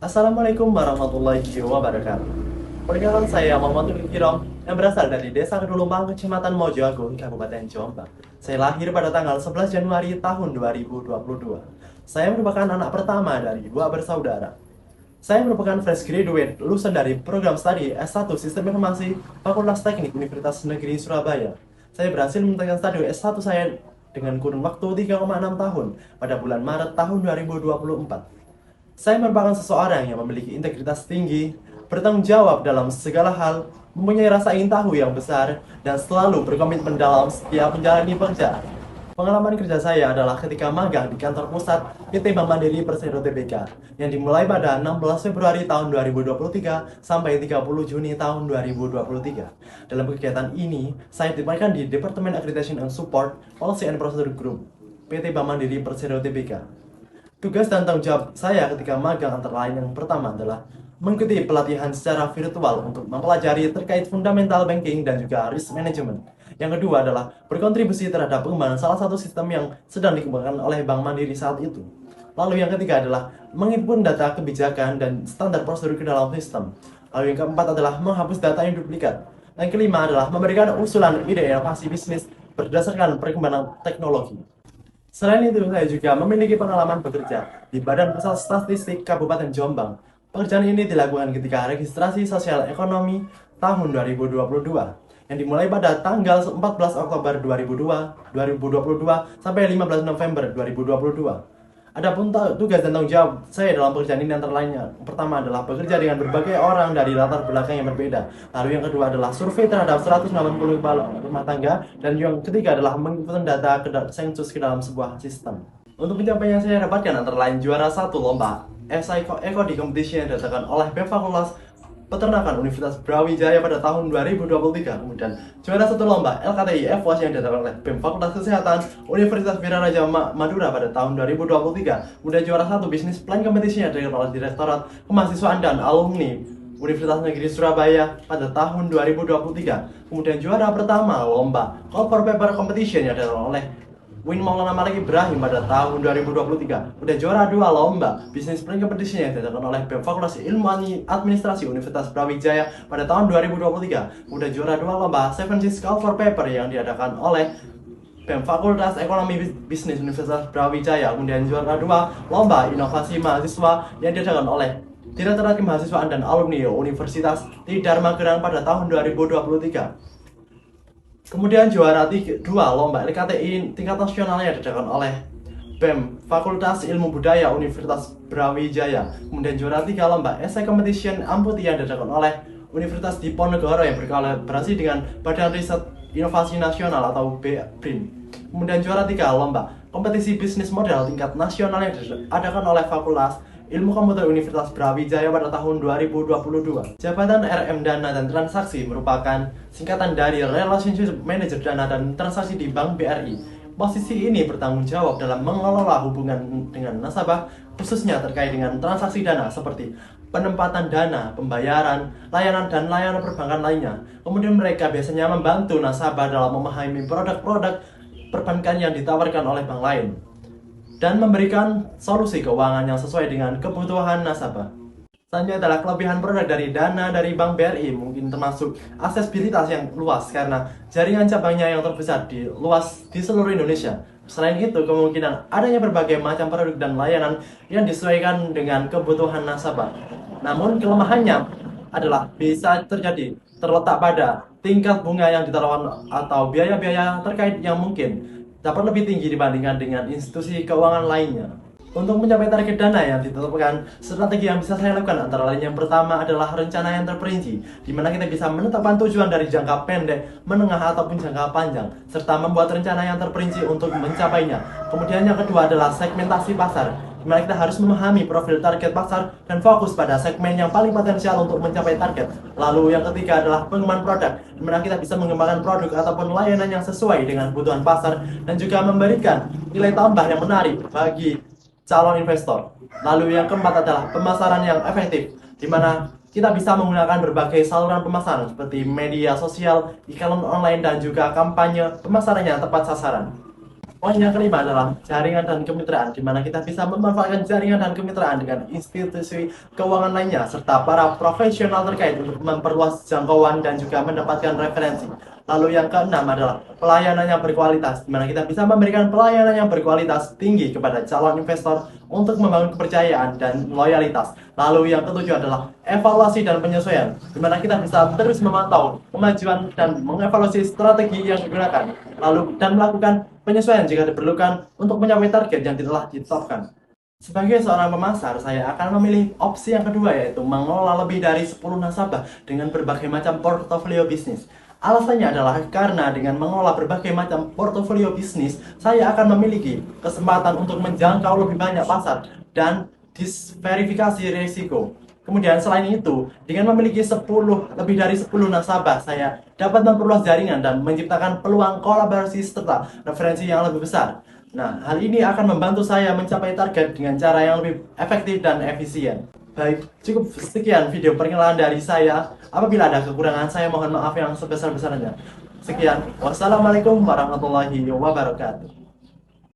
Assalamualaikum warahmatullahi wabarakatuh. Perkenalkan saya Muhammad Kirom yang berasal dari Desa Kedulumpang, Kecamatan Mojo Agung, Kabupaten Jombang. Saya lahir pada tanggal 11 Januari tahun 2022. Saya merupakan anak pertama dari dua bersaudara. Saya merupakan fresh graduate lulusan dari program studi S1 Sistem Informasi Fakultas Teknik Universitas Negeri Surabaya. Saya berhasil menuntaskan studi S1 saya dengan kurun waktu 3,6 tahun pada bulan Maret tahun 2024. Saya merupakan seseorang yang memiliki integritas tinggi, bertanggung jawab dalam segala hal, mempunyai rasa ingin tahu yang besar, dan selalu berkomitmen dalam setiap menjalani pekerjaan. Pengalaman kerja saya adalah ketika magang di kantor pusat PT Bank Mandiri Persero Tbk yang dimulai pada 16 Februari tahun 2023 sampai 30 Juni tahun 2023. Dalam kegiatan ini, saya ditempatkan di Departemen Accreditation and Support Policy and Procedure Group PT Bank Mandiri Persero Tbk. Tugas dan tanggung jawab saya ketika magang antara lain yang pertama adalah mengikuti pelatihan secara virtual untuk mempelajari terkait fundamental banking dan juga risk management. Yang kedua adalah berkontribusi terhadap pengembangan salah satu sistem yang sedang dikembangkan oleh Bank Mandiri saat itu. Lalu yang ketiga adalah menginput data kebijakan dan standar prosedur ke dalam sistem. Lalu yang keempat adalah menghapus data yang duplikat. Yang kelima adalah memberikan usulan ide inovasi bisnis berdasarkan perkembangan teknologi. Selain itu, saya juga memiliki pengalaman bekerja di Badan Pusat Statistik Kabupaten Jombang. Pekerjaan ini dilakukan ketika registrasi sosial ekonomi tahun 2022 yang dimulai pada tanggal 14 Oktober 2022 sampai 15 November 2022. Adapun tugas dan tanggung jawab saya dalam pekerjaan ini antara lainnya, pertama adalah bekerja dengan berbagai orang dari latar belakang yang berbeda. Lalu yang kedua adalah survei terhadap 180 kepala rumah tangga, dan yang ketiga adalah menginput data sensus ke dalam sebuah sistem. Untuk pencapaian yang saya dapatkan antara lain juara satu lomba Eko di kompetisi yang diadakan oleh BEM Fakultas Peternakan Universitas Brawijaya pada tahun 2023. Kemudian juara satu lomba LKTI FWAS yang diadakan oleh BEM Fakultas Kesehatan Universitas Viraraja Madura pada tahun 2023. Kemudian juara satu bisnis plan kompetisinya diadakan oleh Direktorat Kemahasiswaan dan Alumni Universitas Negeri Surabaya pada tahun 2023. Kemudian juara pertama lomba Cover Paper Competition yang diadakan oleh Win Maulana Malik Ibrahim pada tahun 2023. Udah juara dua lomba bisnis plan competition yang diadakan oleh BEM Fakultas Ilmu Administrasi Universitas Brawijaya pada tahun 2023. Udah juara dua lomba Seven Cs Cover Paper yang diadakan oleh BEM Fakultas Ekonomi Bisnis Universitas Brawijaya. Kemudian juara dua lomba inovasi mahasiswa yang diadakan oleh Direktorat Kemahasiswaan dan Alumni Universitas Tridharma Magelang pada tahun 2023. Kemudian juara dua lomba LKTI tingkat nasional yang diadakan oleh BEM Fakultas Ilmu Budaya Universitas Brawijaya. Kemudian juara tiga lomba Essay Competition Amputi yang diadakan oleh Universitas Diponegoro yang berkolaborasi dengan Badan Riset Inovasi Nasional atau BRIN. Kemudian juara tiga lomba kompetisi bisnis model tingkat nasional yang diadakan oleh Fakultas Ilmu Komputer Universitas Brawijaya pada tahun 2022. Jabatan RM Dana dan Transaksi merupakan singkatan dari Relationship Manager Dana dan Transaksi di Bank BRI. Posisi ini bertanggung jawab dalam mengelola hubungan dengan nasabah, khususnya terkait dengan transaksi dana seperti penempatan dana, pembayaran, layanan, dan layanan perbankan lainnya. Kemudian mereka biasanya membantu nasabah dalam memahami produk-produk perbankan yang ditawarkan oleh bank lain dan memberikan solusi keuangan yang sesuai dengan kebutuhan nasabah. Selanjutnya adalah kelebihan produk dari dana dari Bank BRI, mungkin termasuk aksesibilitas yang luas karena jaringan cabangnya yang terbesar di seluruh Indonesia. Selain itu, kemungkinan adanya berbagai macam produk dan layanan yang disesuaikan dengan kebutuhan nasabah. Namun kelemahannya adalah bisa terletak pada tingkat bunga yang ditawarkan atau biaya-biaya terkait yang mungkin dapat lebih tinggi dibandingkan dengan institusi keuangan lainnya. Untuk mencapai target dana yang ditetapkan, strategi yang bisa saya lakukan antara lain yang pertama adalah rencana yang terperinci, di mana kita bisa menetapkan tujuan dari jangka pendek, menengah, ataupun jangka panjang, serta membuat rencana yang terperinci untuk mencapainya. Kemudian yang kedua adalah segmentasi pasar, di mana kita harus memahami profil target pasar dan fokus pada segmen yang paling potensial untuk mencapai target. Lalu yang ketiga adalah pengembangan produk, di mana kita bisa mengembangkan produk ataupun layanan yang sesuai dengan kebutuhan pasar dan juga memberikan nilai tambah yang menarik bagi calon investor. Lalu yang keempat adalah pemasaran yang efektif, di mana kita bisa menggunakan berbagai saluran pemasaran seperti media sosial, iklan online, dan juga kampanye pemasaran yang tepat sasaran. Poin yang kelima adalah jaringan dan kemitraan, di mana kita bisa memanfaatkan jaringan dan kemitraan dengan institusi keuangan lainnya, serta para profesional terkait untuk memperluas jangkauan dan juga mendapatkan referensi. Lalu yang keenam adalah pelayanan yang berkualitas, di mana kita bisa memberikan pelayanan yang berkualitas tinggi kepada calon investor untuk membangun kepercayaan dan loyalitas. Lalu yang ketujuh adalah evaluasi dan penyesuaian, di mana kita bisa terus memantau kemajuan dan mengevaluasi strategi yang digunakan, lalu dan melakukan penyesuaian jika diperlukan untuk mencapai target yang telah ditetapkan. Sebagai seorang pemasar, saya akan memilih opsi yang kedua, yaitu mengelola lebih dari 10 nasabah dengan berbagai macam portofolio bisnis. Alasannya adalah karena dengan mengelola berbagai macam portofolio bisnis, saya akan memiliki kesempatan untuk menjangkau lebih banyak pasar dan disverifikasi risiko. Kemudian selain itu, dengan memiliki lebih dari 10 nasabah, saya dapat memperluas jaringan dan menciptakan peluang kolaborasi serta referensi yang lebih besar. Nah, hal ini akan membantu saya mencapai target dengan cara yang lebih efektif dan efisien. Baik, cukup sekian video perkenalan dari saya. Apabila ada kekurangan, saya mohon maaf yang sebesar-besarnya. Sekian, wassalamualaikum warahmatullahi wabarakatuh.